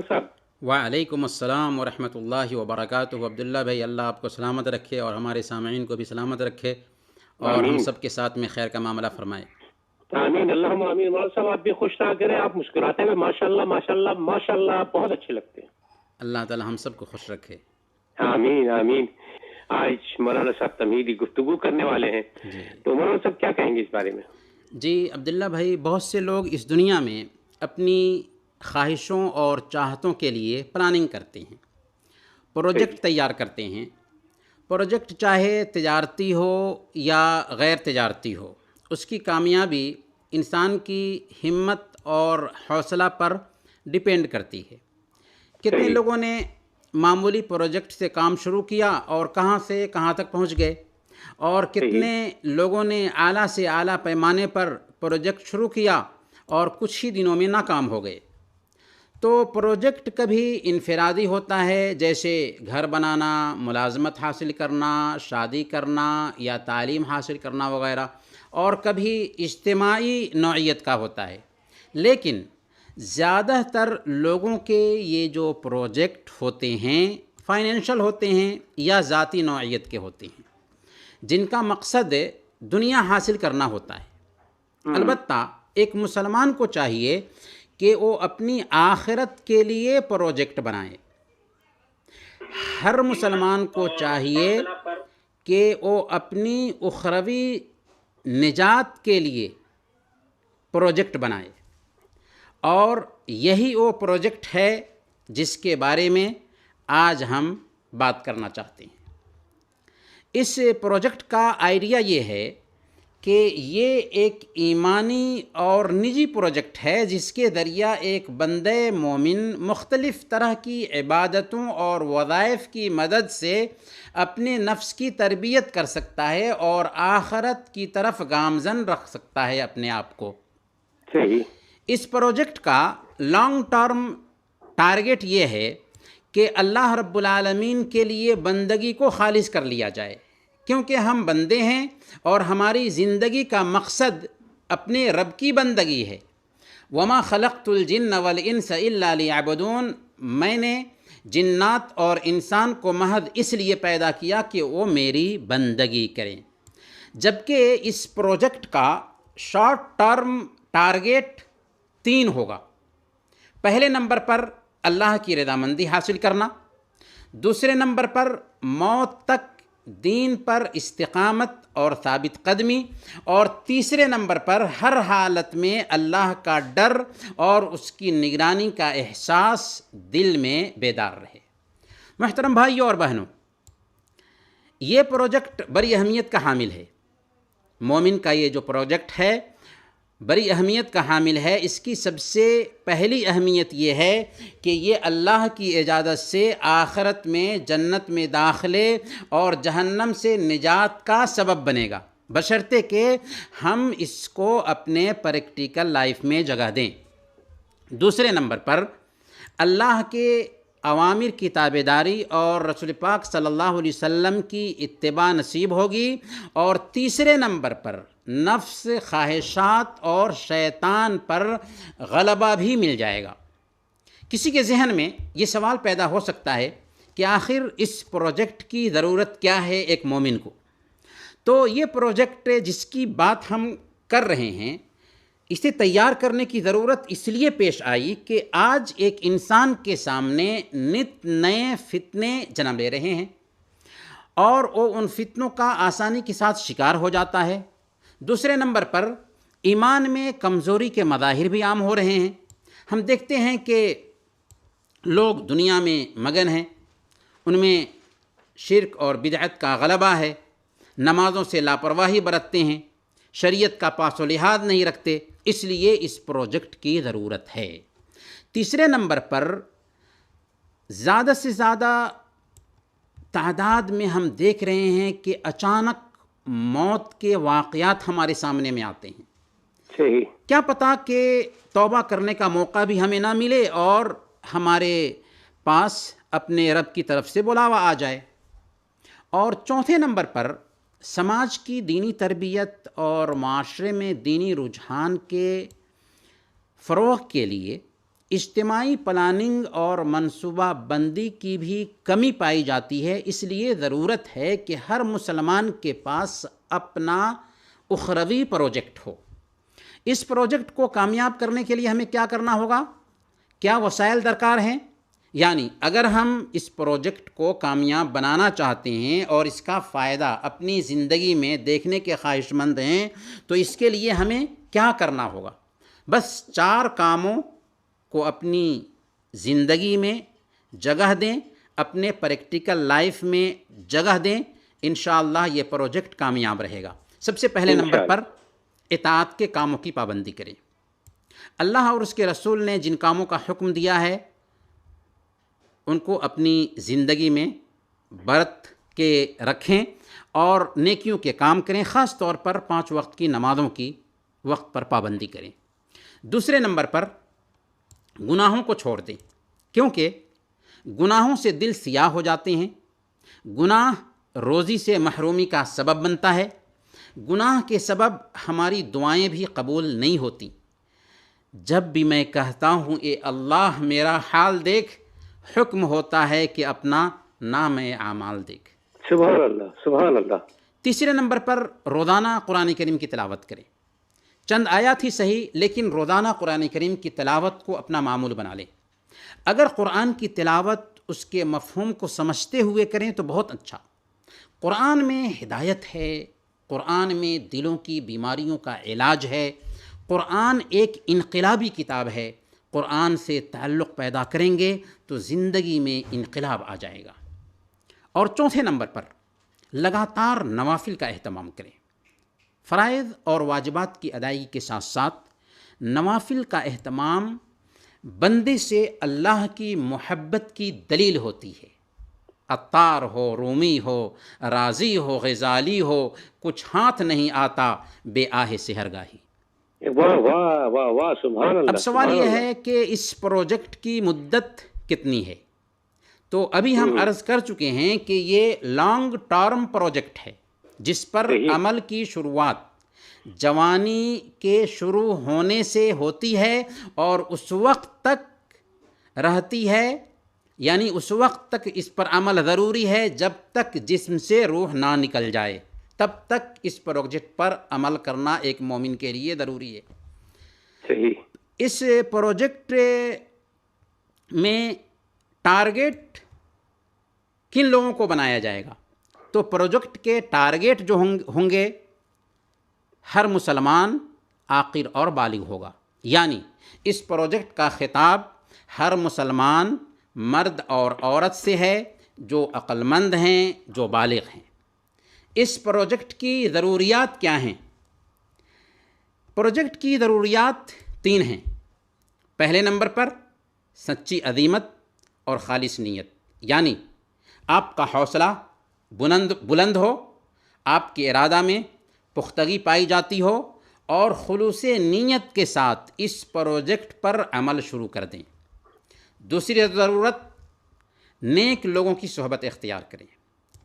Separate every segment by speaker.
Speaker 1: صاحب
Speaker 2: وعلیکم السلام ورحمۃ اللہ وبرکاتہ۔ عبداللہ بھائی، اللہ آپ کو سلامت رکھے اور ہمارے سامعین کو بھی سلامت رکھے اور ہم
Speaker 1: آمین
Speaker 2: سب کے ساتھ میں خیر کا معاملہ فرمائے۔
Speaker 1: آمین اللہم آمین۔ مولانا صاحب آپ بھی خوش رہا کریں، آپ مسکراتے ہوئے ماشاء اللہ ماشاء اللہ ماشاء اللہ آپ بہت اچھے لگتے ہیں۔
Speaker 2: اللہ تعالی ہم سب کو خوش رکھے۔
Speaker 1: آمین آمین۔ آج مولانا صاحب تمہیدی گفتگو کرنے والے ہیں،
Speaker 2: جی
Speaker 1: تو مولانا صاحب کیا کہیں گے اس بارے میں؟
Speaker 2: جی عبداللہ بھائی، بہت سے لوگ اس دنیا میں اپنی خواہشوں اور چاہتوں کے لیے پلاننگ کرتے ہیں،
Speaker 1: صحیح
Speaker 2: پروجیکٹ تیار کرتے ہیں۔ پروجیکٹ چاہے تجارتی ہو یا غیر تجارتی ہو، اس کی کامیابی انسان کی ہمت اور حوصلہ پر ڈپینڈ کرتی ہے۔ کتنے
Speaker 1: صحیح
Speaker 2: لوگوں نے معمولی پروجیکٹ سے کام شروع کیا اور کہاں سے کہاں تک پہنچ گئے، اور
Speaker 1: صحیح
Speaker 2: کتنے لوگوں نے اعلیٰ سے اعلیٰ پیمانے پر پروجیکٹ شروع کیا اور کچھ ہی دنوں میں ناکام ہو گئے۔ تو پروجیکٹ کبھی انفرادی ہوتا ہے، جیسے گھر بنانا، ملازمت حاصل کرنا، شادی کرنا یا تعلیم حاصل کرنا وغیرہ، اور کبھی اجتماعی نوعیت کا ہوتا ہے۔ لیکن زیادہ تر لوگوں کے یہ جو پروجیکٹ ہوتے ہیں فائنینشل ہوتے ہیں یا ذاتی نوعیت کے ہوتے ہیں، جن کا مقصد دنیا حاصل کرنا ہوتا ہے۔ البتہ ایک مسلمان کو چاہیے کہ وہ اپنی آخرت کے لیے پروجیکٹ بنائے۔ ہر مسلمان کو چاہیے کہ وہ اپنی اخروی نجات کے لیے پروجیکٹ بنائے، اور یہی وہ پروجیکٹ ہے جس کے بارے میں آج ہم بات کرنا چاہتے ہیں۔ اس پروجیکٹ کا آئیڈیا یہ ہے کہ یہ ایک ایمانی اور نجی پروجیکٹ ہے، جس کے ذریعہ ایک بندہ مومن مختلف طرح کی عبادتوں اور وظائف کی مدد سے اپنے نفس کی تربیت کر سکتا ہے اور آخرت کی طرف گامزن رکھ سکتا ہے اپنے آپ کو۔
Speaker 1: صحیح
Speaker 2: اس پروجیکٹ کا لانگ ٹرم ٹارگٹ یہ ہے کہ اللہ رب العالمین کے لیے بندگی کو خالص کر لیا جائے، کیونکہ ہم بندے ہیں اور ہماری زندگی کا مقصد اپنے رب کی بندگی ہے۔ وما خلقت الجن والانس الا لیعبدون، میں نے جنات اور انسان کو محض اس لیے پیدا کیا کہ وہ میری بندگی کریں۔ جبکہ اس پروجیکٹ کا شارٹ ٹرم ٹارگٹ 3 ہوگا۔ پہلے نمبر پر اللہ کی رضامندی حاصل کرنا، دوسرے نمبر پر موت تک دین پر استقامت اور ثابت قدمی، اور تیسرے نمبر پر ہر حالت میں اللہ کا ڈر اور اس کی نگرانی کا احساس دل میں بیدار رہے۔ محترم بھائیوں اور بہنوں، یہ پروجیکٹ بڑی اہمیت کا حامل ہے۔ مومن کا یہ جو پروجیکٹ ہے بڑی اہمیت کا حامل ہے۔ اس کی سب سے پہلی اہمیت یہ ہے کہ یہ اللہ کی اجازت سے آخرت میں جنت میں داخلے اور جہنم سے نجات کا سبب بنے گا، بشرطے کہ ہم اس کو اپنے پریکٹیکل لائف میں جگہ دیں۔ دوسرے نمبر پر اللہ کے اوامر کی تابعداری اور رسول پاک صلی اللہ علیہ وسلم کی اتباع نصیب ہوگی، اور تیسرے نمبر پر نفس، خواہشات اور شیطان پر غلبہ بھی مل جائے گا۔ کسی کے ذہن میں یہ سوال پیدا ہو سکتا ہے کہ آخر اس پروجیکٹ کی ضرورت کیا ہے ایک مومن کو؟ تو یہ پروجیکٹ جس کی بات ہم کر رہے ہیں، اسے تیار کرنے کی ضرورت اس لیے پیش آئی کہ آج ایک انسان کے سامنے نت نئے فتنے جنم لے رہے ہیں، اور وہ ان فتنوں کا آسانی کے ساتھ شکار ہو جاتا ہے۔ دوسرے نمبر پر ایمان میں کمزوری کے مظاہر بھی عام ہو رہے ہیں۔ ہم دیکھتے ہیں کہ لوگ دنیا میں مگن ہیں، ان میں شرک اور بدعت کا غلبہ ہے، نمازوں سے لاپرواہی برتتے ہیں، شریعت کا پاس و لحاظ نہیں رکھتے، اس لیے اس پروجیکٹ کی ضرورت ہے۔ تیسرے نمبر پر زیادہ سے زیادہ تعداد میں ہم دیکھ رہے ہیں کہ اچانک موت کے واقعات ہمارے سامنے میں آتے ہیں۔
Speaker 1: صحیح
Speaker 2: کیا پتہ کہ توبہ کرنے کا موقع بھی ہمیں نہ ملے اور ہمارے پاس اپنے رب کی طرف سے بلاوا آ جائے۔ اور چوتھے نمبر پر سماج کی دینی تربیت اور معاشرے میں دینی رجحان کے فروغ کے لیے اجتماعی پلاننگ اور منصوبہ بندی کی بھی کمی پائی جاتی ہے، اس لیے ضرورت ہے کہ ہر مسلمان کے پاس اپنا اخروی پروجیکٹ ہو۔ اس پروجیکٹ کو کامیاب کرنے کے لیے ہمیں کیا کرنا ہوگا؟ کیا وسائل درکار ہیں؟ یعنی اگر ہم اس پروجیکٹ کو کامیاب بنانا چاہتے ہیں اور اس کا فائدہ اپنی زندگی میں دیکھنے کے خواہش مند ہیں تو اس کے لیے ہمیں کیا کرنا ہوگا؟ بس 4 کاموں کو اپنی زندگی میں جگہ دیں، اپنے پریکٹیکل لائف میں جگہ دیں، انشاءاللہ یہ پروجیکٹ کامیاب رہے گا۔ سب سے پہلے نمبر پر اطاعت کے کاموں کی پابندی کریں۔ اللہ اور اس کے رسول نے جن کاموں کا حکم دیا ہے ان کو اپنی زندگی میں برت کے رکھیں اور نیکیوں کے کام کریں، خاص طور پر 5 وقت کی نمازوں کی وقت پر پابندی کریں۔ دوسرے نمبر پر گناہوں کو چھوڑ دیں، کیونکہ گناہوں سے دل سیاہ ہو جاتے ہیں۔ گناہ روزی سے محرومی کا سبب بنتا ہے۔ گناہ کے سبب ہماری دعائیں بھی قبول نہیں ہوتی۔ جب بھی میں کہتا ہوں اے اللہ میرا حال دیکھ، حکم ہوتا ہے کہ اپنا نام اعمال دیکھ۔
Speaker 1: سبحان اللہ، سبحان اللہ۔
Speaker 2: تیسرے نمبر پر روزانہ قرآن کریم کی تلاوت کریں۔ چند آیات ہی صحیح، لیکن روزانہ قرآن کریم کی تلاوت کو اپنا معمول بنا لیں۔ اگر قرآن کی تلاوت اس کے مفہوم کو سمجھتے ہوئے کریں تو بہت اچھا۔ قرآن میں ہدایت ہے، قرآن میں دلوں کی بیماریوں کا علاج ہے، قرآن ایک انقلابی کتاب ہے۔ قرآن سے تعلق پیدا کریں گے تو زندگی میں انقلاب آ جائے گا۔ اور چوتھے نمبر پر لگاتار نوافل کا اہتمام کریں۔ فرائض اور واجبات کی ادائیگی کے ساتھ ساتھ نوافل کا اہتمام بندے سے اللہ کی محبت کی دلیل ہوتی ہے۔ عطار ہو، رومی ہو، رازی ہو، غزالی ہو، کچھ ہاتھ نہیں آتا بے آہ سحرگاہی۔
Speaker 1: واہ واہ واہ واہ، سبحان اللہ۔
Speaker 2: اب سوال یہ ہے کہ اس پروجیکٹ کی مدت کتنی ہے؟ تو ابھی ہم عرض کر چکے ہیں کہ یہ لانگ ٹرم پروجیکٹ ہے جس پر عمل کی شروعات جوانی کے شروع ہونے سے ہوتی ہے اور اس وقت تک رہتی ہے، یعنی اس وقت تک اس پر عمل ضروری ہے جب تک جسم سے روح نہ نکل جائے، تب تک اس پروجیکٹ پر عمل کرنا ایک مومن کے لیے ضروری ہے۔
Speaker 1: صحیح۔
Speaker 2: اس پروجیکٹ میں ٹارگیٹ کن لوگوں کو بنایا جائے گا؟ تو پروجیکٹ کے ٹارگیٹ جو ہوں گے، ہر مسلمان عاقل اور بالغ ہوگا، یعنی اس پروجیکٹ کا خطاب ہر مسلمان مرد اور عورت سے ہے جو عقل مند ہیں، جو بالغ ہیں۔ اس پروجیکٹ کی ضروریات کیا ہیں؟ پروجیکٹ کی ضروریات 3 ہیں۔ پہلے نمبر پر سچی عزیمت اور خالص نیت، یعنی آپ کا حوصلہ بلند ہو، آپ کے ارادہ میں پختگی پائی جاتی ہو اور خلوص نیت کے ساتھ اس پروجیکٹ پر عمل شروع کر دیں۔ دوسری ضرورت نیک لوگوں کی صحبت اختیار کریں،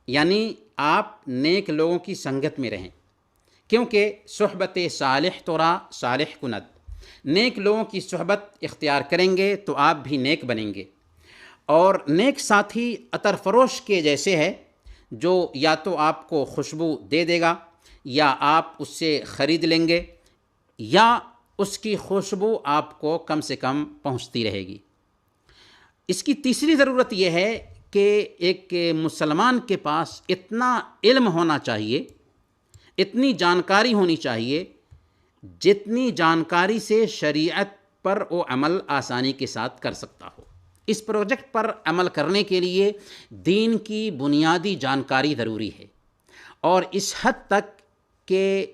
Speaker 2: یعنی آپ نیک لوگوں کی سنگت میں رہیں، کیونکہ صحبت صالح ترا صالح کند۔ نیک لوگوں کی صحبت اختیار کریں گے تو آپ بھی نیک بنیں گے، اور نیک ساتھی عطر فروش کے جیسے ہے جو یا تو آپ کو خوشبو دے دے گا یا آپ اس سے خرید لیں گے، یا اس کی خوشبو آپ کو کم سے کم پہنچتی رہے گی۔ اس کی تیسری ضرورت یہ ہے کہ ایک مسلمان کے پاس اتنا علم ہونا چاہیے، اتنی جانکاری ہونی چاہیے جتنی جانکاری سے شریعت پر وہ عمل آسانی کے ساتھ کر سکتا ہو۔ اس پروجیکٹ پر عمل کرنے کے لیے دین کی بنیادی جانکاری ضروری ہے، اور اس حد تک کہ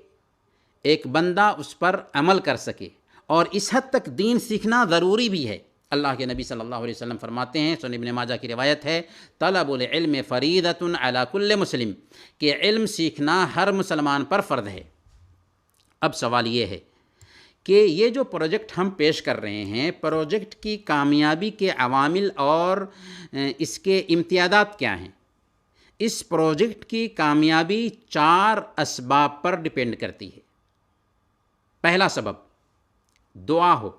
Speaker 2: ایک بندہ اس پر عمل کر سکے، اور اس حد تک دین سیکھنا ضروری بھی ہے۔ اللہ کے نبی صلی اللہ علیہ وسلم فرماتے ہیں، سنن ابن ماجہ کی روایت ہے، طلب العلم فریضۃ علی کل مسلم، کہ علم سیکھنا ہر مسلمان پر فرض ہے۔ اب سوال یہ ہے کہ یہ جو پروجیکٹ ہم پیش کر رہے ہیں، پروجیکٹ کی کامیابی کے عوامل اور اس کے امتیازات کیا ہیں؟ اس پروجیکٹ کی کامیابی 4 اسباب پر ڈیپینڈ کرتی ہے۔ پہلا سبب دعا ہو،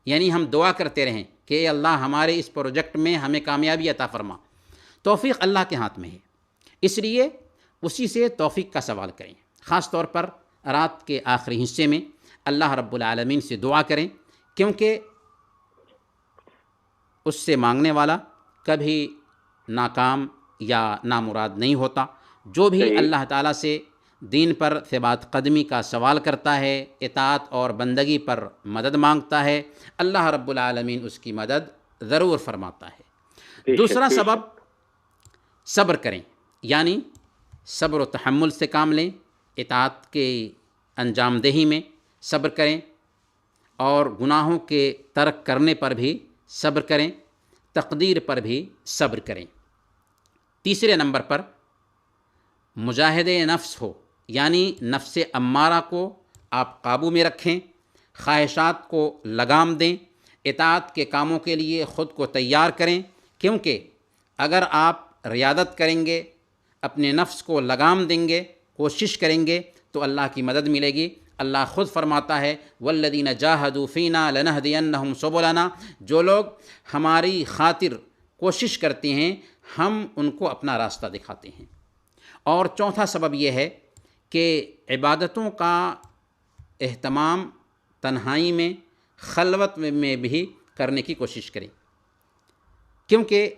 Speaker 2: یعنی ہم دعا کرتے رہیں کہ اے اللہ ہمارے اس پروجیکٹ میں ہمیں کامیابی عطا فرما. توفیق اللہ کے ہاتھ میں ہے، اس لیے اسی سے توفیق کا سوال کریں. خاص طور پر رات کے آخری حصے میں اللہ رب العالمین سے دعا کریں، کیونکہ اس سے مانگنے والا کبھی ناکام یا نامراد نہیں ہوتا. جو بھی
Speaker 1: صحیح.
Speaker 2: اللہ تعالیٰ سے دین پر ثبات قدمی کا سوال کرتا ہے، اطاعت اور بندگی پر مدد مانگتا ہے، اللہ رب العالمین اس کی مدد ضرور فرماتا ہے.
Speaker 1: بے شک،
Speaker 2: دوسرا
Speaker 1: بے
Speaker 2: سبب
Speaker 1: شک.
Speaker 2: صبر کریں، یعنی صبر و تحمل سے کام لیں. اطاعت کے انجام دہی میں صبر کریں اور گناہوں کے ترک کرنے پر بھی صبر کریں، تقدیر پر بھی صبر کریں. تیسرے نمبر پر مجاہد نفس ہو، یعنی نفس امارہ کو آپ قابو میں رکھیں، خواہشات کو لگام دیں، اطاعت کے کاموں کے لیے خود کو تیار کریں، کیونکہ اگر آپ ریاضت کریں گے، اپنے نفس کو لگام دیں گے، کوشش کریں گے تو اللہ کی مدد ملے گی. اللہ خود فرماتا ہے والذین جاہدوا فینا لنہدینہم سبلنا، جو لوگ ہماری خاطر کوشش کرتے ہیں ہم ان کو اپنا راستہ دکھاتے ہیں. اور چوتھا سبب یہ ہے کہ عبادتوں کا اہتمام تنہائی میں، خلوت میں بھی کرنے کی کوشش کریں، کیونکہ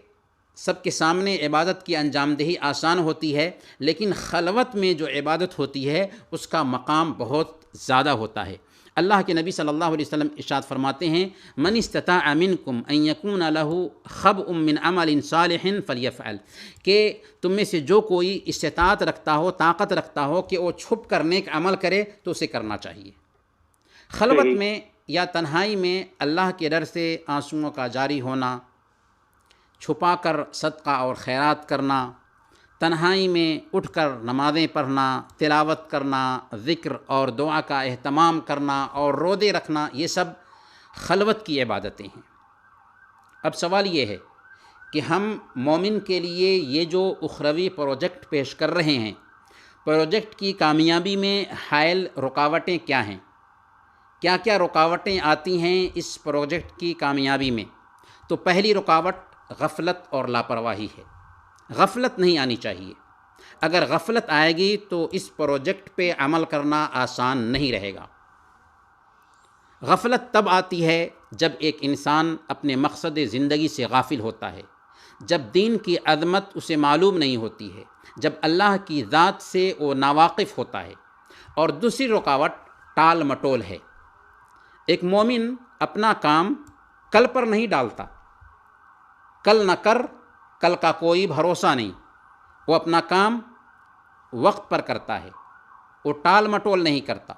Speaker 2: سب کے سامنے عبادت کی انجام دہی آسان ہوتی ہے، لیکن خلوت میں جو عبادت ہوتی ہے اس کا مقام بہت زیادہ ہوتا ہے. اللہ کے نبی صلی اللہ علیہ وسلم ارشاد فرماتے ہیں من استطاع منکم ان یکون لہ خبء من عمل صالح فلیفعل، کہ تم میں سے جو کوئی استطاعت رکھتا ہو، طاقت رکھتا ہو کہ وہ چھپ کر نیک عمل کرے تو اسے کرنا چاہیے. خلوت
Speaker 1: صحیح.
Speaker 2: میں یا تنہائی میں اللہ کے ڈر سے آنسوؤں کا جاری ہونا، چھپا کر صدقہ اور خیرات کرنا، تنہائی میں اٹھ کر نمازیں پڑھنا، تلاوت کرنا، ذکر اور دعا کا اہتمام کرنا اور روزے رکھنا، یہ سب خلوت کی عبادتیں ہیں. اب سوال یہ ہے کہ ہم مومن کے لیے یہ جو اخروی پروجیکٹ پیش کر رہے ہیں، پروجیکٹ کی کامیابی میں حائل رکاوٹیں کیا ہیں؟ کیا کیا رکاوٹیں آتی ہیں اس پروجیکٹ کی کامیابی میں؟ تو پہلی رکاوٹ غفلت اور لاپرواہی ہے. غفلت نہیں آنی چاہیے. اگر غفلت آئے گی تو اس پروجیکٹ پہ عمل کرنا آسان نہیں رہے گا. غفلت تب آتی ہے جب ایک انسان اپنے مقصد زندگی سے غافل ہوتا ہے، جب دین کی عظمت اسے معلوم نہیں ہوتی ہے، جب اللہ کی ذات سے وہ ناواقف ہوتا ہے. اور دوسری رکاوٹ ٹال مٹول ہے. ایک مومن اپنا کام کل پر نہیں ڈالتا. کل نہ کر، کل کا کوئی بھروسہ نہیں. وہ اپنا کام وقت پر کرتا ہے، وہ ٹال مٹول نہیں کرتا،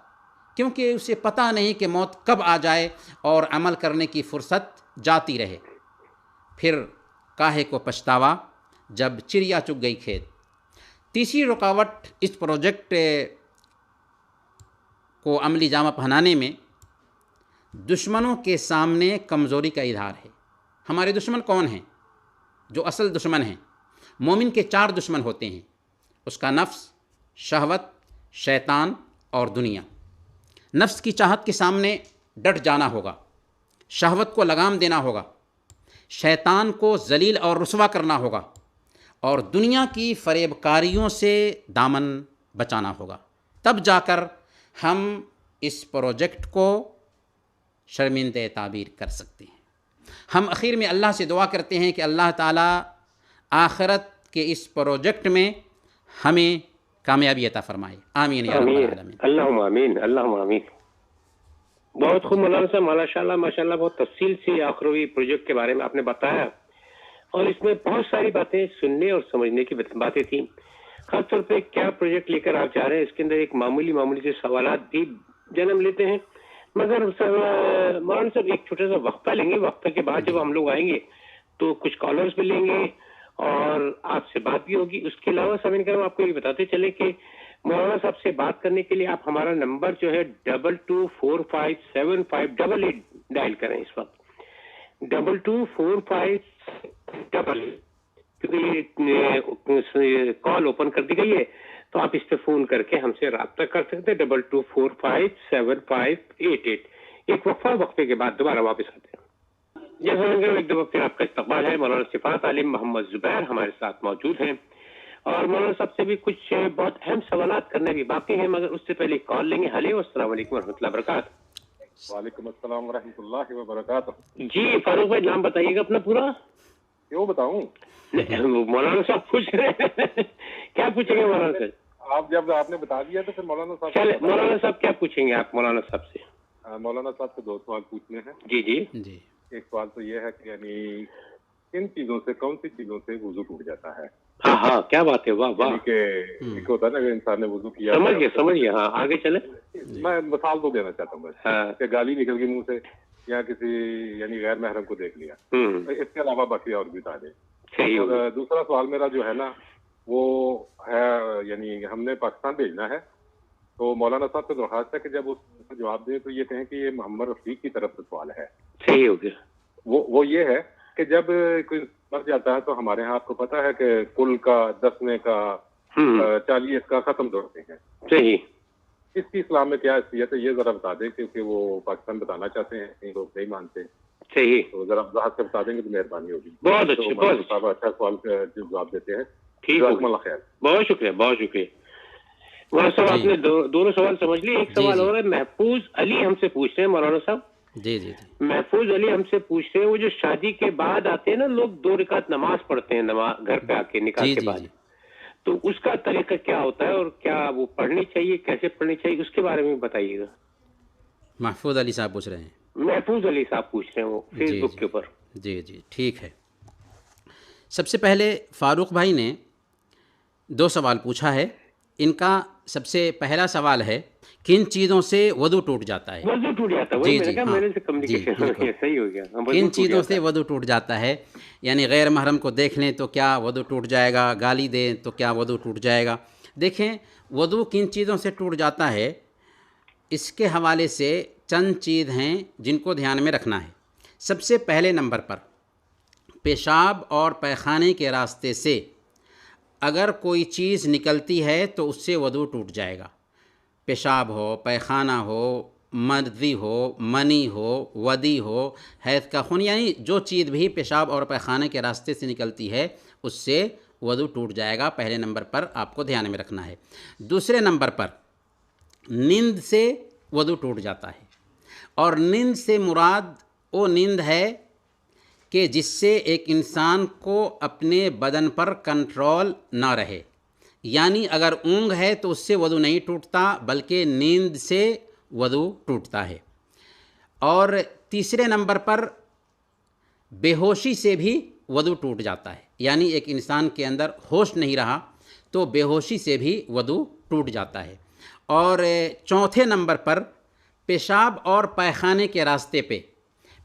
Speaker 2: کیونکہ اسے پتہ نہیں کہ موت کب آ جائے اور عمل کرنے کی فرصت جاتی رہے. پھر کاہے کو پچھتاوا جب چڑیا چگ گئی کھیت. تیسری رکاوٹ اس پروجیکٹ کو عملی جامہ پہنانے میں دشمنوں کے سامنے کمزوری کا اظہار ہے. ہمارے دشمن کون ہیں؟ جو اصل دشمن ہیں. مومن کے 4 دشمن ہوتے ہیں، اس کا نفس، شہوت، شیطان اور دنیا. نفس کی چاہت کے سامنے ڈٹ جانا ہوگا، شہوت کو لگام دینا ہوگا، شیطان کو ذلیل اور رسوا کرنا ہوگا، اور دنیا کی فریب کاریوں سے دامن بچانا ہوگا. تب جا کر ہم اس پروجیکٹ کو شرمندہ تعبیر کر سکتے ہیں. ہم اخیر میں اللہ سے دعا کرتے ہیں کہ اللہ تعالیٰ آخرت کے اس پروجیکٹ میں ہمیں کامیابی عطا فرمائے. آمین یا رب العالمین.
Speaker 1: اللہم آمین، اللہم آمین. بہت خوب مولانا صاحب، ماشاء اللہ بہت تفصیل سے آخروی پروجیکٹ کے بارے میں آپ نے بتایا، اور اس میں بہت ساری باتیں سننے اور سمجھنے کی باتیں تھیں. خاص طور پہ کیا پروجیکٹ لے کر آپ جا رہے ہیں، اس کے اندر ایک معمولی سے سوالات بھی جنم لیتے ہیں. مگر مولانا صاحب ایک چھوٹا سا وقفہ لیں گے. وقفے کے بعد جب ہم لوگ آئیں گے تو کچھ کالرز بھی لیں گے اور آپ سے بات بھی ہوگی. اس کے علاوہ سامعین کرام آپ کو یہ بتاتے چلیں کہ مولانا صاحب سے بات کرنے کے لیے آپ ہمارا نمبر جو ہے 22457588 ڈائل کریں. اس وقت 224588، کیونکہ کال اوپن کر دی گئی ہے تو آپ اس پہ فون کر کے ہم سے رابطہ کر سکتے ہیں. 22457588. ایک وقفے کے بعد دوبارہ واپس آتے ہیں. جیسا ایک دفعہ پھر آپ کا استقبال ہے. مولانا صفات عالم محمد زبیر ہمارے ساتھ موجود ہیں اور مولانا صاحب سے بھی کچھ بہت اہم سوالات کرنے بھی باقی ہیں، مگر اس سے پہلے کال لیں گے. ہلو، السلام علیکم ورحمۃ اللہ وبرکاتہ.
Speaker 3: وعلیکم السلام ورحمۃ اللہ وبرکاتہ.
Speaker 1: جی فاروق بھائی، نام بتائیے گا اپنا پورا.
Speaker 3: کیوں بتاؤں؟
Speaker 1: مولانا صاحب پوچھ رہے ہیں. کیا پوچھیں گے مولانا صاحب؟
Speaker 3: جب آپ نے بتا دیا تو پھر مولانا صاحب.
Speaker 1: چلے مولانا صاحب کیا پوچھیں گے آپ مولانا صاحب سے؟
Speaker 3: مولانا صاحب سے 2 سوال پوچھنے ہیں.
Speaker 1: جی جی
Speaker 2: جی.
Speaker 3: ایک سوال تو یہ ہے کہ یعنی کن چیزوں سے، کون سی چیزوں سے وضو ٹوٹ جاتا ہے؟
Speaker 1: ہاں ہاں، کیا بات ہے، واہ واہ.
Speaker 3: یعنی کہ ایک ہوتا ہے نا کہ انسان نے وضو کیا،
Speaker 1: سمجھ گیا. ہاں آگے چلے.
Speaker 3: میں مثال تو دینا چاہتا ہوں بس کہ گالی نکل گئی منہ سے یا کسی یعنی غیر محرم کو دیکھ لیا. اس کے علاوہ باقی اور بھی بتا دیں. اور دوسرا سوال میرا جو ہے نا وہ ہے، یعنی ہم نے پاکستان بھیجنا ہے تو مولانا صاحب سے درخواست ہے کہ جب اس کا جواب دیں تو یہ کہیں کہ یہ محمد رفیق کی طرف سے سوال ہے.
Speaker 1: صحیح ہو گیا.
Speaker 3: وہ یہ ہے کہ جب کوئی مر جاتا ہے تو ہمارے ہاں آپ کو پتا ہے کہ کل کا 10ویں کا 40 کا ختم دوڑتے ہیں.
Speaker 1: صحیح.
Speaker 3: اس کی اسلام میں کیا حیثیت ہے یہ ذرا بتا دیں، کیونکہ وہ پاکستان بتانا چاہتے ہیں، کئی لوگ نہیں مانتے.
Speaker 1: صحیح.
Speaker 3: تو ذرا وضاحت سے بتا دیں گے تو مہربانی ہوگی.
Speaker 1: بہت اچھے، بہت
Speaker 3: صاحب اچھا سوال کا جواب دیتے ہیں.
Speaker 1: ٹھیک ہے،
Speaker 3: خیر.
Speaker 1: بہت شکریہ، بہت شکریہ. مولانا صاحب آپ نے دونوں سوال سمجھ لیے. ایک سوال اور ہے، محفوظ علی ہم سے پوچھ رہے ہیں مولانا صاحب.
Speaker 2: جی جی.
Speaker 1: محفوظ علی ہم سے پوچھ رہے ہیں، وہ جو شادی کے بعد آتے ہیں نا لوگ 2 رکعت نماز پڑھتے ہیں گھر پہ آ کے نکاح کے بعد، تو اس کا طریقہ کیا ہوتا ہے اور کیا وہ پڑھنی چاہیے، کیسے پڑھنی چاہیے، اس کے بارے میں بتائیے گا.
Speaker 2: محفوظ علی صاحب پوچھ رہے ہیں.
Speaker 1: محفوظ علی صاحب پوچھ رہے ہیں، وہ فیس بک کے اوپر.
Speaker 2: جی جی ٹھیک ہے. سب سے پہلے فاروق بھائی نے 2 سوال پوچھا ہے. ان کا سب سے پہلا سوال ہے کن چیزوں سے وضو ٹوٹ جاتا ہے.
Speaker 1: وضو ٹوٹ جاتا ہے.
Speaker 2: جی جی ہاں،
Speaker 1: صحیح ہو گیا.
Speaker 2: کن چیزوں سے وضو ٹوٹ جاتا ہے، یعنی غیر محرم کو دیکھ لیں تو کیا وضو ٹوٹ جائے گا، گالی دیں تو کیا وضو ٹوٹ جائے گا. دیکھیں وضو کن چیزوں سے ٹوٹ جاتا ہے، اس کے حوالے سے چند چیز ہیں جن کو دھیان میں رکھنا ہے. سب سے پہلے نمبر پر پیشاب اور پیخانے کے راستے سے اگر کوئی چیز نکلتی ہے تو اس سے وضو ٹوٹ جائے گا. پیشاب ہو، پیخانہ ہو، مردی ہو، منی ہو، ودی ہو، حیض کا خون، یعنی جو چیز بھی پیشاب اور پیخانے کے راستے سے نکلتی ہے اس سے وضو ٹوٹ جائے گا. پہلے نمبر پر آپ کو دھیان میں رکھنا ہے. دوسرے نمبر پر نیند سے وضو ٹوٹ جاتا ہے، اور نیند سے مراد وہ نیند ہے کہ جس سے ایک انسان کو اپنے بدن پر کنٹرول نہ رہے. یعنی اگر اونگ ہے تو اس سے وضو نہیں ٹوٹتا بلکہ نیند سے وضو ٹوٹتا ہے. اور تیسرے نمبر پر بے ہوشی سے بھی وضو ٹوٹ جاتا ہے، یعنی ایک انسان کے اندر ہوش نہیں رہا تو بے ہوشی سے بھی وضو ٹوٹ جاتا ہے. اور چوتھے نمبر پر پیشاب اور پیخانے کے راستے پہ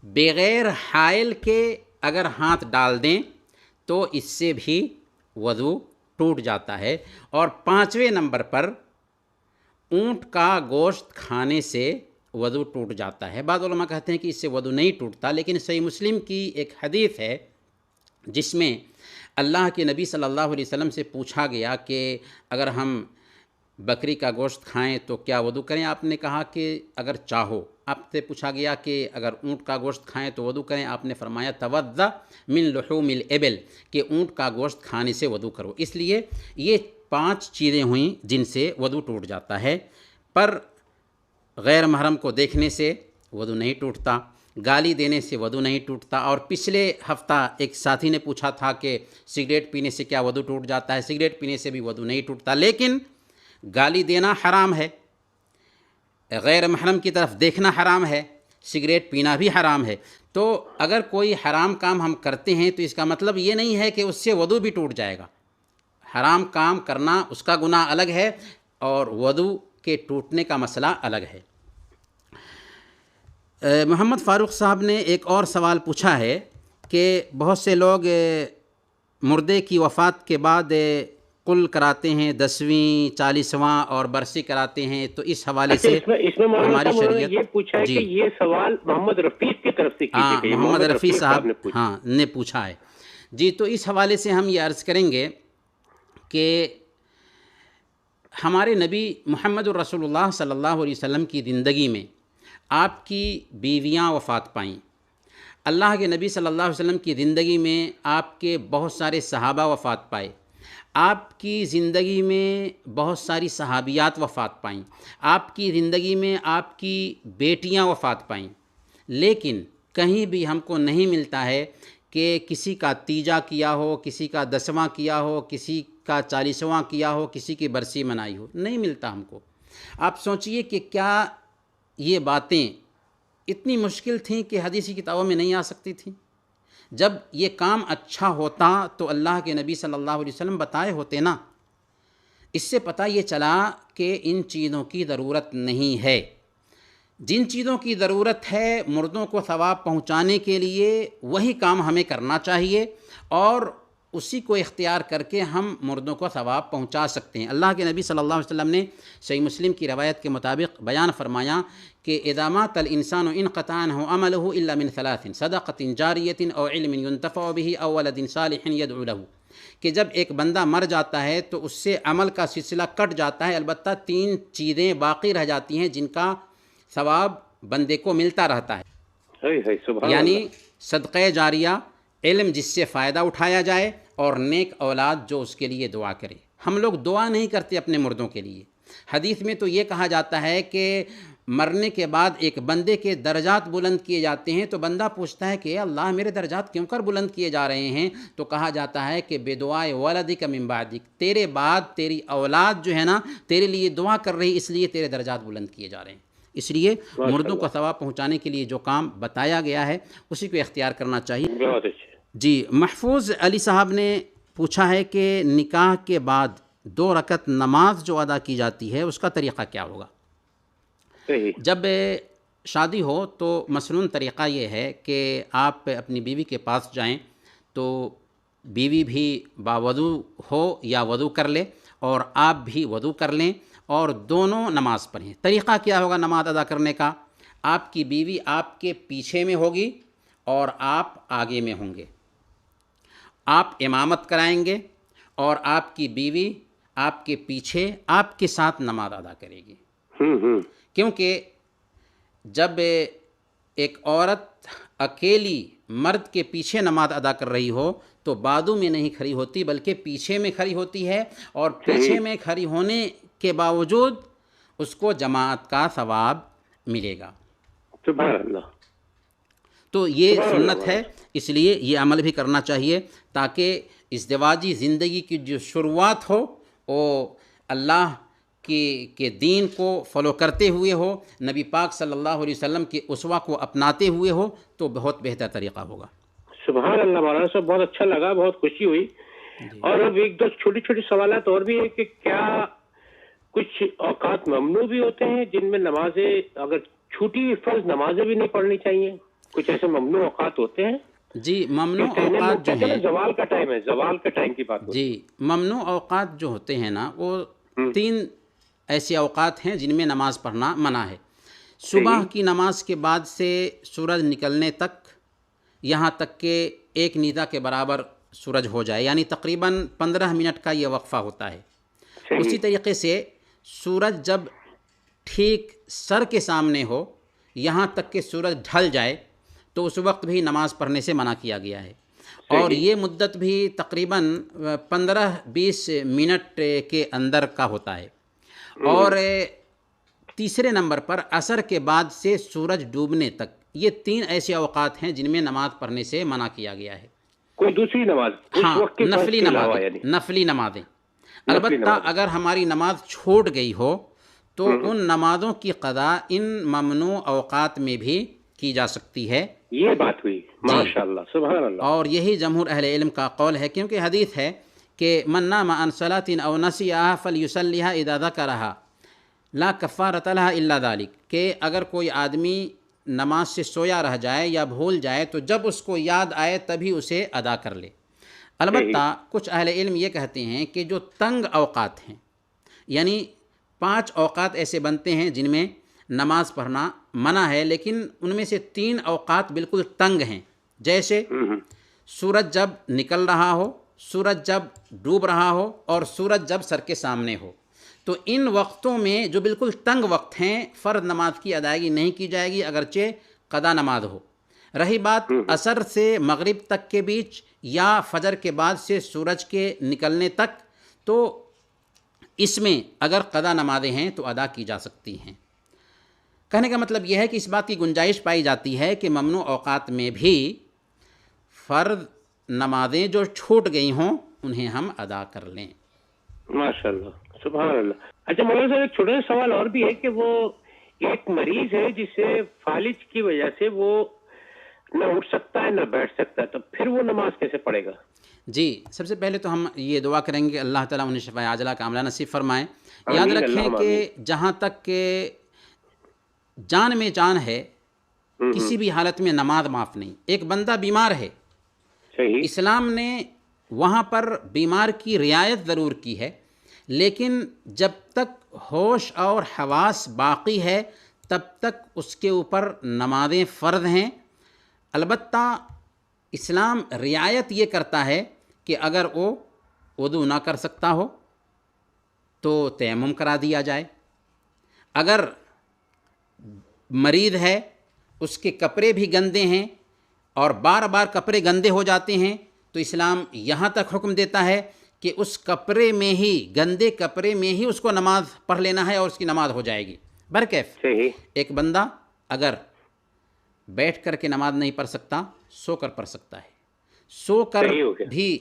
Speaker 2: بغیر حائل کے اگر ہاتھ ڈال دیں تو اس سے بھی وضو ٹوٹ جاتا ہے. اور 5ویں نمبر پر اونٹ کا گوشت کھانے سے وضو ٹوٹ جاتا ہے. بعض علماء کہتے ہیں کہ اس سے وضو نہیں ٹوٹتا، لیکن صحیح مسلم کی ایک حدیث ہے جس میں اللہ کے نبی صلی اللہ علیہ وسلم سے پوچھا گیا کہ اگر ہم بکری کا گوشت کھائیں تو کیا وضو کریں. آپ نے کہا کہ اگر چاہو. آپ سے پوچھا گیا کہ اگر اونٹ کا گوشت کھائیں تو وضو کریں. آپ نے فرمایا توضأ من لحوم الابل، کہ اونٹ کا گوشت کھانے سے وضو کرو. اس لیے یہ 5 چیزیں ہوئیں جن سے وضو ٹوٹ جاتا ہے. پر غیر محرم کو دیکھنے سے وضو نہیں ٹوٹتا، گالی دینے سے وضو نہیں ٹوٹتا. اور پچھلے ہفتہ ایک ساتھی نے پوچھا تھا کہ سگریٹ پینے سے کیا وضو ٹوٹ جاتا ہے. سگریٹ پینے سے بھی وضو نہیں ٹوٹتا، لیکن گالی دینا حرام ہے، غیر محرم کی طرف دیکھنا حرام ہے، سگریٹ پینا بھی حرام ہے. تو اگر کوئی حرام کام ہم کرتے ہیں تو اس کا مطلب یہ نہیں ہے کہ اس سے وضو بھی ٹوٹ جائے گا. حرام کام کرنا اس کا گناہ الگ ہے اور وضو کے ٹوٹنے کا مسئلہ الگ ہے. محمد فاروق صاحب نے ایک اور سوال پوچھا ہے کہ بہت سے لوگ مردے کی وفات کے بعد قل کراتے ہیں، 10ویں 40واں اور برسی کراتے ہیں، تو اس حوالے سے ہماری شریعت
Speaker 1: یہ پوچھا ہے کہ یہ سوال محمد رفیق کی طرف سے کیجیے گا.
Speaker 2: محمد رفیق صاحب نے پوچھا ہے. جی تو اس حوالے سے ہم یہ عرض کریں گے کہ ہمارے نبی محمد الرسول اللہ صلی اللہ علیہ وسلم کی زندگی میں آپ کی بیویاں وفات پائیں، اللہ کے نبی صلی اللہ علیہ وسلم کی زندگی میں آپ کے بہت سارے صحابہ وفات پائے، آپ کی زندگی میں بہت ساری صحابیات وفات پائیں، آپ کی زندگی میں آپ کی بیٹیاں وفات پائیں، لیکن کہیں بھی ہم کو نہیں ملتا ہے کہ کسی کا تیجا کیا ہو، کسی کا 10واں کیا ہو، کسی کا 40واں کیا ہو، کسی کی برسی منائی ہو، نہیں ملتا ہم کو۔ آپ سوچئے کہ کیا یہ باتیں اتنی مشکل تھیں کہ حدیثی کتابوں میں نہیں آ سکتی تھیں؟ جب یہ کام اچھا ہوتا تو اللہ کے نبی صلی اللہ علیہ وسلم بتائے ہوتے نا۔ اس سے پتہ یہ چلا کہ ان چیزوں کی ضرورت نہیں ہے۔ جن چیزوں کی ضرورت ہے مردوں کو ثواب پہنچانے کے لیے، وہی کام ہمیں کرنا چاہیے اور اسی کو اختیار کر کے ہم مردوں کو ثواب پہنچا سکتے ہیں۔ اللہ کے نبی صلی اللہ علیہ وسلم نے صحیح مسلم کی روایت کے مطابق بیان فرمایا کہ اذا مات الانسان انقطع عنه عمله الا من ثلاث صدقۃ جاریۃ او علم ينتفع به او ولد صالح يدعو له، کہ جب ایک بندہ مر جاتا ہے تو اس سے عمل کا سلسلہ کٹ جاتا ہے، البتہ 3 چیزیں باقی رہ جاتی ہیں جن کا ثواب بندے کو ملتا رہتا ہے، یعنی صدقہ جاریہ، علم جس سے فائدہ اٹھایا جائے، اور نیک اولاد جو اس کے لیے دعا کرے۔ ہم لوگ دعا نہیں کرتے اپنے مردوں کے لیے۔ حدیث میں تو یہ کہا جاتا ہے کہ مرنے کے بعد ایک بندے کے درجات بلند کیے جاتے ہیں، تو بندہ پوچھتا ہے کہ اللہ میرے درجات کیوں کر بلند کیے جا رہے ہیں؟ تو کہا جاتا ہے کہ بدعائے ولدک من بعدک، تیرے بعد تیری اولاد جو ہے نا تیرے لیے دعا کر رہی، اس لیے تیرے درجات بلند کیے جا رہے ہیں۔ اس لیے مردوں کو ثواب پہنچانے کے لیے جو کام بتایا گیا ہے اسی کو اختیار کرنا چاہیے۔
Speaker 1: بہت اچھا
Speaker 2: جی، محفوظ علی صاحب نے پوچھا ہے کہ نکاح کے بعد 2 رکعت نماز جو ادا کی جاتی ہے اس کا طریقہ کیا ہوگا؟ جب شادی ہو تو مصنون طریقہ یہ ہے کہ آپ اپنی بیوی کے پاس جائیں تو بیوی بھی باوضو ہو یا وضو کر لے اور آپ بھی وضو کر لیں اور دونوں نماز پڑھیں۔ طریقہ کیا ہوگا نماز ادا کرنے کا؟ آپ کی بیوی آپ کے پیچھے میں ہوگی اور آپ آگے میں ہوں گے، آپ امامت کرائیں گے اور آپ کی بیوی آپ کے پیچھے آپ کے ساتھ نماز ادا کرے گی۔ کیونکہ جب ایک عورت اکیلی مرد کے پیچھے نماز ادا کر رہی ہو تو بازو میں نہیں کھڑی ہوتی بلکہ پیچھے میں کھڑی ہوتی ہے، اور پیچھے میں کھڑی ہونے کے باوجود اس کو جماعت کا ثواب ملے گا۔
Speaker 1: سبحان اللہ۔
Speaker 2: تو یہ سنت ہے، اس لیے یہ عمل بھی کرنا چاہیے تاکہ ازدواجی زندگی کی جو شروعات ہو وہ اللہ کے دین کو فالو کرتے ہوئے ہو، نبی پاک صلی اللہ علیہ وسلم کے اسوہ کو اپناتے ہوئے ہو، تو بہت بہتر طریقہ ہوگا۔
Speaker 1: سبحان اللہ مولانا صاحب، بہت اچھا لگا، بہت خوشی ہوئی۔ اور اب 1-2 چھوٹی چھوٹی سوالات اور بھی ہیں کہ کیا کچھ اوقات ممنوع بھی ہوتے ہیں جن میں نمازیں اگر چھوٹی فرض نمازیں بھی نہیں پڑھنی چاہیے؟ کچھ ایسے ممنوع اوقات ہوتے ہیں؟
Speaker 2: جی، ممنوع اوقات جو ہیں،
Speaker 1: زوال کا ٹائم ہے، زوال کا ٹائم کی بات
Speaker 2: جی ممنوع اوقات جو ہوتے ہیں نا وہ 3 ایسے اوقات ہیں جن میں نماز پڑھنا منع ہے۔ صبح کی نماز کے بعد سے سورج نکلنے تک، یہاں تک کہ 1 نیزہ کے برابر سورج ہو جائے، یعنی تقریباً 15 منٹ کا یہ وقفہ ہوتا ہے۔ اسی طریقے سے سورج جب ٹھیک سر کے سامنے ہو، یہاں تک کہ سورج ڈھل جائے، تو اس وقت بھی نماز پڑھنے سے منع کیا گیا ہے، اور یہ مدت بھی تقریباً 15-20 منٹ کے اندر کا ہوتا ہے۔ اور تیسرے نمبر پر عصر کے بعد سے سورج ڈوبنے تک، یہ 3 ایسے اوقات ہیں جن میں نماز پڑھنے سے منع کیا گیا ہے۔
Speaker 1: کوئی دوسری نماز؟
Speaker 2: ہاں، نفلی نمازیں۔ البتہ اگر ہماری نماز چھوٹ گئی ہو تو ان نمازوں کی قضا ان ممنوع اوقات میں بھی کی جا سکتی ہے۔
Speaker 1: یہ بات ہوئی، ماشاءاللہ، سبحان اللہ۔
Speaker 2: اور یہی جمہور اہل علم کا قول ہے، کیونکہ حدیث ہے کہ من نام عن صلاۃ او نسیها فلیصلیها اذا ذکرها لا کفارۃ لها الا ذلک، کہ اگر کوئی آدمی نماز سے سویا رہ جائے یا بھول جائے تو جب اس کو یاد آئے تبھی اسے ادا کر لے۔ البتہ کچھ اہل علم یہ کہتے ہیں کہ جو تنگ اوقات ہیں، یعنی 5 اوقات ایسے بنتے ہیں جن میں نماز پڑھنا منع ہے، لیکن ان میں سے 3 اوقات بالکل تنگ ہیں، جیسے سورج جب نکل رہا ہو، سورج جب ڈوب رہا ہو اور سورج جب سر کے سامنے ہو۔ تو ان وقتوں میں جو بالکل تنگ وقت ہیں فرض نماز کی ادائیگی نہیں کی جائے گی اگرچہ قضا نماز ہو۔ رہی بات عصر سے مغرب تک کے بیچ یا فجر کے بعد سے سورج کے نکلنے تک، تو اس میں اگر قضا نمازیں ہیں تو ادا کی جا سکتی ہیں۔ کہنے کا مطلب یہ ہے کہ اس بات کی گنجائش پائی جاتی ہے کہ ممنوع اوقات میں بھی فرض نمازیں جو چھوٹ گئی ہوں انہیں ہم ادا کر لیں۔
Speaker 1: ماشاء اللہ، سبحان اللہ۔ اچھا مولانا صاحب، ایک چھوٹا سا سوال اور بھی ہے کہ وہ ایک مریض ہے جسے فالج کی وجہ سے وہ نہ اٹھ سکتا ہے نہ بیٹھ سکتا ہے، تو پھر وہ نماز کیسے پڑھے گا؟
Speaker 2: جی، سب سے پہلے تو ہم یہ دعا کریں گے اللہ تعالیٰ انہیں شفاء عاجلہ کاملہ نصیب فرمائیں۔ یاد رکھیں کہ جہاں تک کہ جان میں جان ہے کسی بھی حالت میں نماز معاف نہیں۔ ایک بندہ بیمار ہے، اسلام نے وہاں پر بیمار کی رعایت ضرور کی ہے، لیکن جب تک ہوش اور حواس باقی ہے تب تک اس کے اوپر نمازیں فرض ہیں۔ البتہ اسلام رعایت یہ کرتا ہے کہ اگر وہ وضو نہ کر سکتا ہو تو تیمم کرا دیا جائے، اگر مریض ہے اس کے کپڑے بھی گندے ہیں اور بار بار کپڑے گندے ہو جاتے ہیں تو اسلام یہاں تک حکم دیتا ہے کہ اس کپڑے میں ہی، گندے کپڑے میں ہی اس کو نماز پڑھ لینا ہے اور اس کی نماز ہو جائے گی۔ برکیف ایک بندہ اگر بیٹھ کر کے نماز نہیں پڑھ سکتا، سو کر پڑھ سکتا ہے۔ سو کر بھی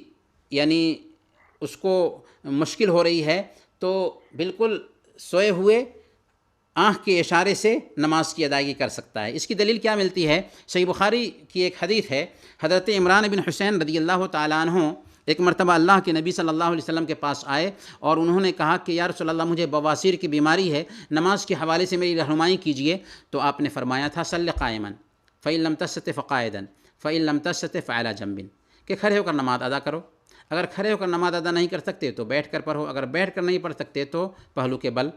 Speaker 2: یعنی اس کو مشکل ہو رہی ہے تو بالکل سوئے ہوئے آنکھ کے اشارے سے نماز کی ادائیگی کر سکتا ہے۔ اس کی دلیل کیا ملتی ہے؟ صحیح بخاری کی ایک حدیث ہے، حضرت عمران بن حسین رضی اللہ تعالیٰ عنہ ایک مرتبہ اللہ کے نبی صلی اللہ علیہ وسلم کے پاس آئے اور انہوں نے کہا کہ یا رسول اللہ مجھے بواسیر کی بیماری ہے، نماز کے حوالے سے میری رہنمائی کیجئے۔ تو آپ نے فرمایا تھا صلی قائما فإن لم تستطع فقاعدا فإن لم تستطع فعلى جنب، کہ کھڑے ہو کر نماز ادا کرو، اگر کھڑے ہو کر نماز ادا نہیں کر سکتے تو بیٹھ کر پڑھو، اگر بیٹھ کر نہیں پڑھ سکتے تو پہلو کے بل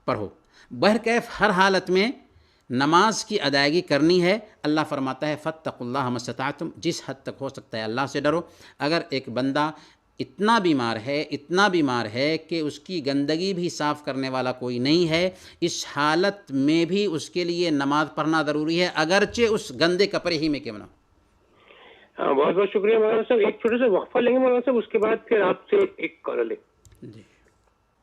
Speaker 2: پڑھو۔ بہرکیف ہر حالت میں نماز کی ادائیگی کرنی ہے۔ اللہ فرماتا ہے فاتقوا اللہ ما استطعتم، جس حد تک ہو سکتا ہے اللہ سے ڈرو۔ اگر ایک بندہ اتنا بیمار ہے کہ اس کی گندگی بھی صاف کرنے والا کوئی نہیں ہے، اس حالت میں بھی اس کے لیے نماز پڑھنا ضروری ہے، اگرچہ اس گندے کپڑے ہی میں کیوں نہ ہو۔
Speaker 1: بہت بہت شکریہ مولانا صاحب۔ ایک چھوٹا سا وقفہ لیں گے مولانا صاحب، اس کے بعد پھر آپ سے ایک کال لیں
Speaker 2: جی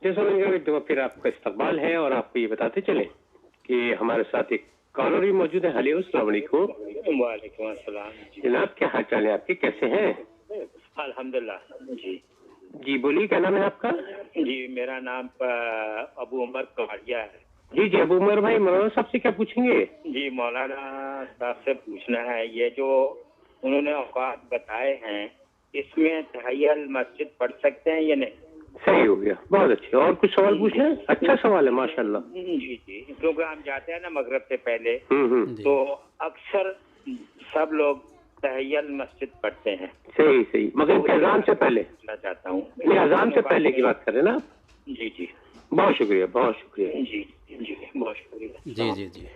Speaker 1: جیسا پھر آپ کا استقبال ہے، اور آپ کو یہ بتاتے چلیں کہ ہمارے ساتھ ایک کالر بھی موجود ہے۔ ہیلو، السلام علیکم۔
Speaker 4: وعلیکم السلام
Speaker 1: جناب، کیا حال چال ہے آپ کے، کیسے ہیں؟
Speaker 4: الحمدللہ۔
Speaker 1: جی بولیے، کیا نام ہے آپ کا؟
Speaker 4: جی میرا نام ابو عمر کماریہ ہے۔
Speaker 1: جی جی ابو عمر بھائی، مولانا صاحب سے کیا پوچھیں گے؟
Speaker 4: جی مولانا صاحب سے پوچھنا ہے، یہ جو انہوں نے اوقات بتائے ہیں اس میں تحیہ المسجد پڑھ سکتے ہیں یا نہیں؟
Speaker 1: صحیح ہو گیا، بہت اچھے۔ اور کچھ سوال پوچھنا ہے؟ اچھا سوال ہے ماشاءاللہ۔
Speaker 4: جی جی، کیونکہ ہم جاتے ہیں نا مغرب سے پہلے تو اکثر سب لوگ تحیہ المسجد پڑھتے ہیں۔
Speaker 1: صحیح صحیح، مگر اذان سے پہلے
Speaker 4: پوچھنا چاہتا ہوں،
Speaker 1: نہیں، اذان سے پہلے کی بات کر رہے ہیں نا آپ؟
Speaker 4: جی جی
Speaker 1: بہت شکریہ، بہت شکریہ۔
Speaker 4: جی جی بہت شکریہ۔
Speaker 2: جی جی جی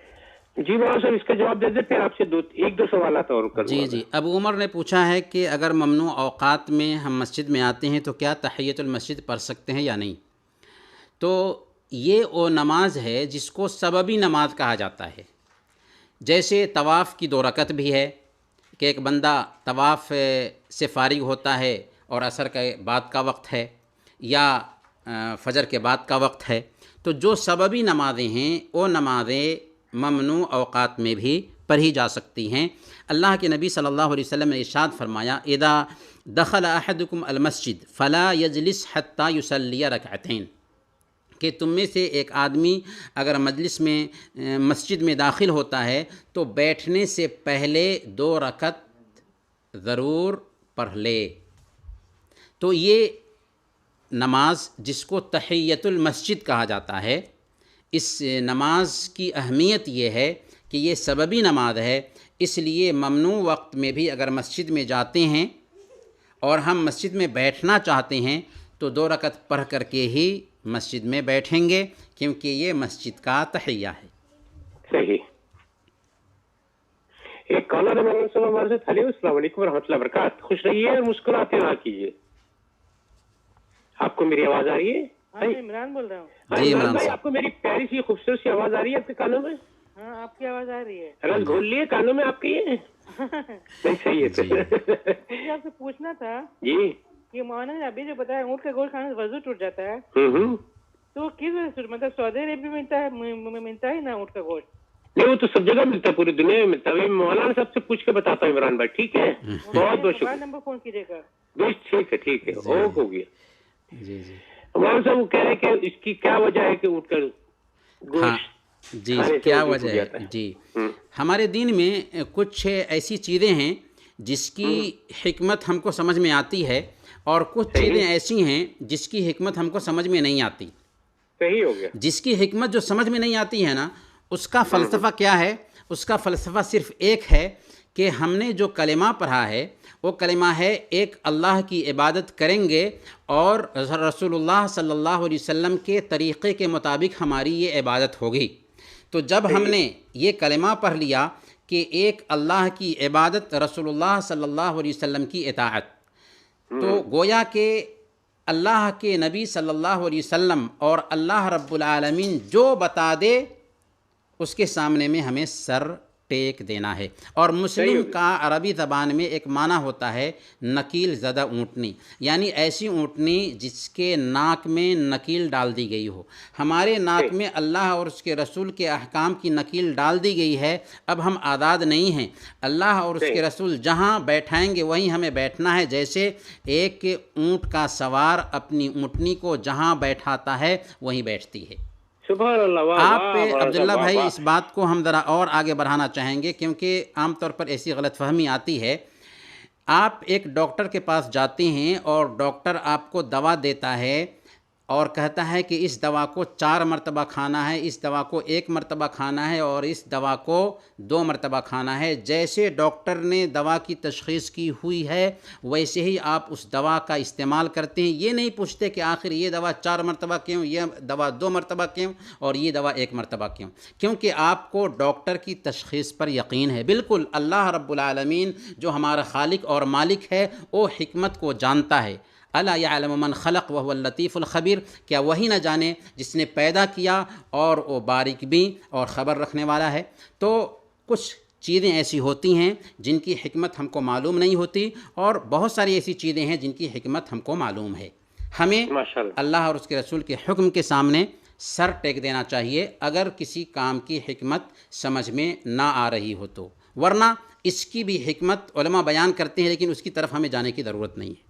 Speaker 1: جی مولانا صاحب، اس کا جواب دے دیں، پھر آپ سے ایک دو سوالات اور کروں گا۔
Speaker 2: جی ابو عمر نے پوچھا ہے کہ اگر ممنوع اوقات میں ہم مسجد میں آتے ہیں تو کیا تحیۃ المسجد پڑھ سکتے ہیں یا نہیں؟ تو یہ وہ نماز ہے جس کو سببی نماز کہا جاتا ہے۔ جیسے طواف کی 2 رکعت بھی ہے کہ ایک بندہ طواف سے فارغ ہوتا ہے اور عصر کے بعد کا وقت ہے یا فجر کے بعد کا وقت ہے، تو جو سببی نمازیں ہیں وہ نمازیں ممنوع اوقات میں بھی پڑھی جا سکتی ہیں۔ اللہ کے نبی صلی اللہ علیہ وسلم نے ارشاد فرمایا اذا دخل احدکم المسجد فلا یجلس حتی یصلی رکعتین، کہ تم میں سے ایک آدمی اگر مجلس میں مسجد میں داخل ہوتا ہے تو بیٹھنے سے پہلے 2 رکعت ضرور پڑھ لے۔ تو یہ نماز جس کو تحیۃ المسجد کہا جاتا ہے، اس نماز کی اہمیت یہ ہے کہ یہ سببی نماز ہے، اس لیے ممنوع وقت میں بھی اگر مسجد میں جاتے ہیں اور ہم مسجد میں بیٹھنا چاہتے ہیں تو 2 رکعت پڑھ کر کے ہی مسجد میں بیٹھیں گے، کیونکہ یہ مسجد کا تحیہ ہے۔
Speaker 1: صحیح۔ ایک کالر ہے مولانا صاحب ہمارے ساتھ۔ ہیلو، السلام علیکم ورحمۃ اللہ وبرکاتہ۔ خوش رہیے اور مسکراتے رہا کیجیے۔ آپ کو میری آواز آ رہی ہے؟
Speaker 5: عمران بول رہا ہوں.
Speaker 2: جی عمران
Speaker 1: بھائی
Speaker 2: صاحب.
Speaker 1: آپ کو میری پیاری سی خوبصورت سی آواز آ رہی ہے آپ کے کانوں میں؟
Speaker 5: ہاں آپ کی آواز آ رہی ہے.
Speaker 1: رس گھول لیے کانوں میں آپ کے یہ؟ نہیں صحیح ہے.
Speaker 5: مجھے آپ سے پوچھنا تھا
Speaker 1: جی
Speaker 5: کہ مولانا نے ابھی جو بتایا اونٹ کا گوشت کھانے سے وضو ٹوٹ جاتا ہے, تو کس وجہ سے, مطلب سعودی عرب میں ملتا ہے نا اونٹ کا گوشت؟
Speaker 1: نہیں وہ تو سب جگہ ملتا ہے, پوری دنیا میں ملتا ہے. مولانا صاحب سے پوچھ کے بتاتا ہوں عمران بھائی, ٹھیک ہے؟ بہت بہت شکریہ.
Speaker 5: نمبر فون کیجیے گا.
Speaker 1: ٹھیک ہے ٹھیک ہے, ہو گیا.
Speaker 2: جی جی
Speaker 1: مولانا صاحب وہ کہہ رہے ہیں کہ اس کی کیا وجہ ہے کہ اونٹ کا
Speaker 2: ہاں
Speaker 1: گوشت
Speaker 2: جی
Speaker 1: کھانے سے
Speaker 2: کیا
Speaker 1: وضو
Speaker 2: وجہ
Speaker 1: ٹوٹ
Speaker 2: ہے.
Speaker 1: جاتا ہے؟
Speaker 2: جی ہمارے دین میں کچھ ایسی چیزیں ہیں جس کی حکمت ہم کو سمجھ میں آتی ہے, اور کچھ چیزیں ایسی ہیں جس کی حکمت ہم کو سمجھ میں نہیں آتی.
Speaker 1: صحیح ہو گیا.
Speaker 2: جس کی حکمت جو سمجھ میں نہیں آتی ہے نا, اس کا فلسفہ کیا ہے؟ اس کا فلسفہ صرف ایک ہے کہ ہم نے جو کلمہ پڑھا ہے وہ کلمہ ہے ایک اللہ کی عبادت کریں گے, اور رسول اللہ صلی اللہ علیہ وسلم کے طریقے کے مطابق ہماری یہ عبادت ہوگی. تو جب ہم نے یہ کلمہ پڑھ لیا کہ ایک اللہ کی عبادت, رسول اللہ صلی اللہ علیہ وسلم کی اطاعت, تو گویا کہ اللہ کے نبی صلی اللہ علیہ وسلم اور اللہ رب العالمین جو بتا دے اس کے سامنے میں ہمیں سر ٹیک دینا ہے. اور مسلم کا عربی زبان میں ایک معنی ہوتا ہے نکیل زدہ اونٹنی, یعنی ایسی اونٹنی جس کے ناک میں نکیل ڈال دی گئی ہو. ہمارے ناک میں اللہ اور اس کے رسول کے احکام کی نکیل ڈال دی گئی ہے. اب ہم آزاد نہیں ہیں, اللہ اور اس کے رسول جہاں بیٹھائیں گے وہیں ہمیں بیٹھنا ہے. جیسے ایک اونٹ کا سوار اپنی اونٹنی کو جہاں بیٹھاتا ہے وہیں بیٹھتی ہے.
Speaker 1: سبحان اللہ.
Speaker 2: آپ پہ عبداللہ بھائی اس بات کو ہم ذرا اور آگے بڑھانا چاہیں گے, کیونکہ عام طور پر ایسی غلط فہمی آتی ہے. آپ ایک ڈاکٹر کے پاس جاتے ہیں اور ڈاکٹر آپ کو دوا دیتا ہے اور کہتا ہے کہ اس دوا کو 4 مرتبہ کھانا ہے, اس دوا کو 1 مرتبہ کھانا ہے, اور اس دوا کو 2 مرتبہ کھانا ہے. جیسے ڈاکٹر نے دوا کی تشخیص کی ہوئی ہے ویسے ہی آپ اس دوا کا استعمال کرتے ہیں. یہ نہیں پوچھتے کہ آخر یہ دوا 4 مرتبہ کیوں, یہ دوا 2 مرتبہ کیوں, اور یہ دوا 1 مرتبہ کیوں, کیونکہ آپ کو ڈاکٹر کی تشخیص پر یقین ہے. بالکل اللہ رب العالمین جو ہمارا خالق اور مالک ہے وہ حکمت کو جانتا ہے. الا یعلم من خلق وهو اللطیف الخبیر, کیا وہی نہ جانے جس نے پیدا کیا اور وہ باریک بھی اور خبر رکھنے والا ہے. تو کچھ چیزیں ایسی ہوتی ہیں جن کی حکمت ہم کو معلوم نہیں ہوتی, اور بہت ساری ایسی چیزیں ہیں جن کی حکمت ہم کو معلوم ہے. ہمیں اللہ اور اس کے رسول کے حکم کے سامنے سر ٹیک دینا چاہیے اگر کسی کام کی حکمت سمجھ میں نہ آ رہی ہو تو, ورنہ اس کی بھی حکمت علماء بیان کرتے ہیں لیکن اس کی طرف ہمیں جانے کی ضرورت نہیں ہے.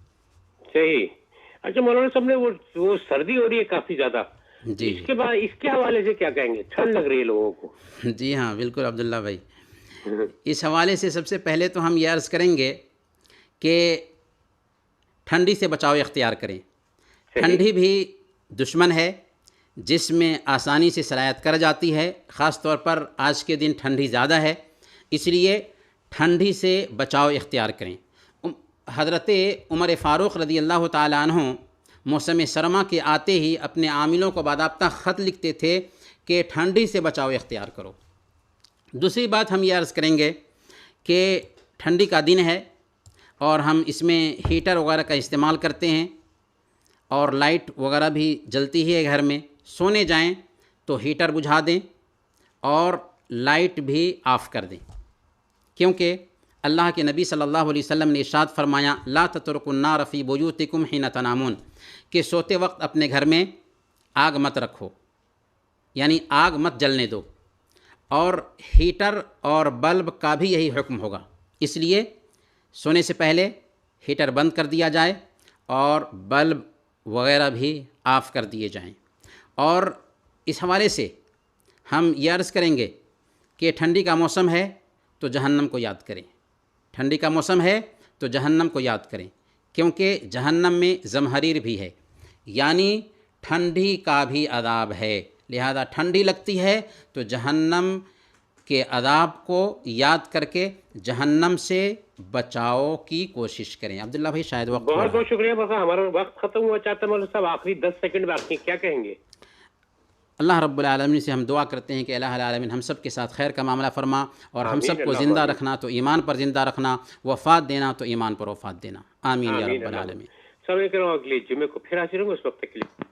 Speaker 1: صحیح. اچھا مولانا صاحب نے وہ سردی ہو رہی ہے کافی زیادہ,
Speaker 2: جی
Speaker 1: اس کے بعد اس کے حوالے سے کیا کہیں گے؟ ٹھنڈ لگ رہی ہے لوگوں کو.
Speaker 2: جی ہاں بالکل عبداللہ بھائی, اس حوالے سے سب سے پہلے تو ہم یہ عرض کریں گے کہ ٹھنڈی سے بچاؤ اختیار کریں. ٹھنڈی بھی دشمن ہے جس میں آسانی سے سرایت کر جاتی ہے, خاص طور پر آج کے دن ٹھنڈی زیادہ ہے, اس لیے ٹھنڈی سے بچاؤ اختیار کریں. حضرت عمر فاروق رضی اللہ تعالیٰ عنہ موسم سرما کے آتے ہی اپنے عاملوں کو باضابطہ خط لکھتے تھے کہ ٹھنڈی سے بچاؤ اختیار کرو. دوسری بات ہم یہ عرض کریں گے کہ ٹھنڈی کا دن ہے اور ہم اس میں ہیٹر وغیرہ کا استعمال کرتے ہیں, اور لائٹ وغیرہ بھی جلتی ہی ہے گھر میں. سونے جائیں تو ہیٹر بجھا دیں اور لائٹ بھی آف کر دیں, کیونکہ اللہ کے نبی صلی اللہ علیہ وسلم نے ارشاد فرمایا لا تترکوا النار فی بیوتکم حین تنامون, کہ سوتے وقت اپنے گھر میں آگ مت رکھو, یعنی آگ مت جلنے دو. اور ہیٹر اور بلب کا بھی یہی حکم ہوگا, اس لیے سونے سے پہلے ہیٹر بند کر دیا جائے اور بلب وغیرہ بھی آف کر دیے جائیں. اور اس حوالے سے ہم یہ عرض کریں گے کہ ٹھنڈی کا موسم ہے تو جہنم کو یاد کریں. ٹھنڈی کا موسم ہے تو جہنم کو یاد کریں, کیونکہ جہنم میں زمہریر بھی ہے, یعنی ٹھنڈی کا بھی عذاب ہے. لہذا ٹھنڈی لگتی ہے تو جہنم کے عذاب کو یاد کر کے جہنم سے بچاؤ کی کوشش کریں. عبداللہ بھائی شاید وقت
Speaker 1: بہت بہت شکریہ. بس ہمارا وقت ختم ہوا چاہتا ہے مولانا صاحب, آخری 10 سیکنڈ باقی, کیا کہیں گے؟
Speaker 2: اللہ رب العالمین سے ہم دعا کرتے ہیں کہ الہ العالمین ہم سب کے ساتھ خیر کا معاملہ فرما, اور ہم سب کو زندہ رکھنا تو ایمان پر زندہ رکھنا, وفات دینا تو ایمان پر وفات دینا. آمین یا رب العالمین.
Speaker 1: سب اگلے جمعے کو پھر حاضر ہوں گے, اس وقت کے لیے